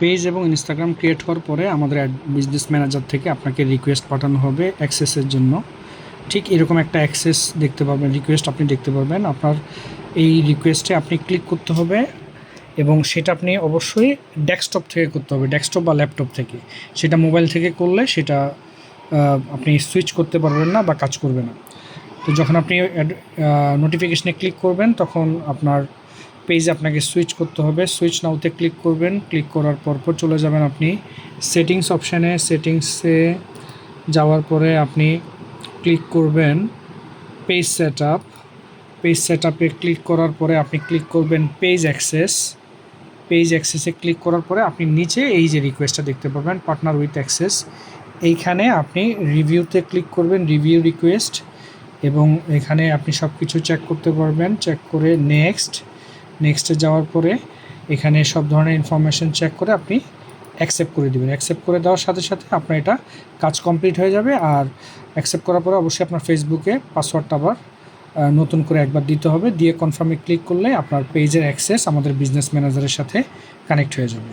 Page এবং Instagram create হওয়ার পরে আমাদের বিজনেস ম্যানেজার থেকে আপনাকে রিকোয়েস্ট পাঠানো হবে অ্যাক্সেসের জন্য। ঠিক এরকম একটা অ্যাক্সেস দেখতে পাবেন, রিকোয়েস্ট আপনি দেখতে পারবেন। আপনার এই রিকোয়েস্টে আপনি ক্লিক করতে হবে এবং সেটা আপনি অবশ্যই ডেস্কটপ থেকে করতে হবে, ডেস্কটপ বা ল্যাপটপ থেকে। সেটা মোবাইল থেকে করলে সেটা আপনি সুইচ করতে পারবেন না বা কাজ করবে না। তো যখন আপনি নোটিফিকেশনে ক্লিক করবেন তখন আপনার পেজে আপনাকে সুইচ করতে হবে। সুইচ নাওতে ক্লিক করবেন, ক্লিক করার পর চলে যাবেন আপনি সেটিংস অপশানে। সেটিংসে যাওয়ার পরে আপনি ক্লিক করবেন page set up. Page set আপে ক্লিক করার পরে আপনি ক্লিক করবেন পেজ অ্যাক্সেস। পেজ অ্যাক্সেসে ক্লিক করার পরে আপনি নিচে এই যে রিকোয়েস্টটা দেখতে পাবেন, পার্টনার উইথ অ্যাক্সেস। এইখানে আপনি রিভিউতে ক্লিক করবেন, রিভিউ রিকোয়েস্ট, এবং এখানে আপনি সব কিছু চেক করতে পারবেন। চেক করে নেক্সটে যাওয়ার পরে এখানে সব ধরনের ইনফরমেশন চেক করে আপনি অ্যাকসেপ্ট করে দেবেন। অ্যাকসেপ্ট করে দেওয়ার সাথে সাথে আপনার এটা কাজ কমপ্লিট হয়ে যাবে। আর অ্যাকসেপ্ট করার পরে অবশ্যই আপনার ফেসবুকে পাসওয়ার্ডটা আবার নতুন করে একবার দিতে হবে। দিয়ে কনফার্মে ক্লিক করলে আপনার পেজের অ্যাক্সেস আমাদের বিজনেস ম্যানেজারের সাথে কানেক্ট হয়ে যাবে।